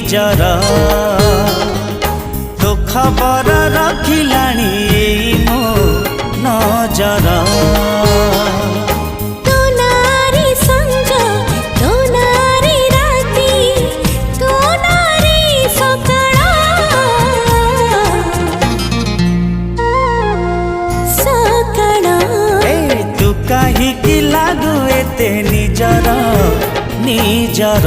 निजर तो खबर रखिलाणी मो नजर कहीं लागू एते निजर निजर।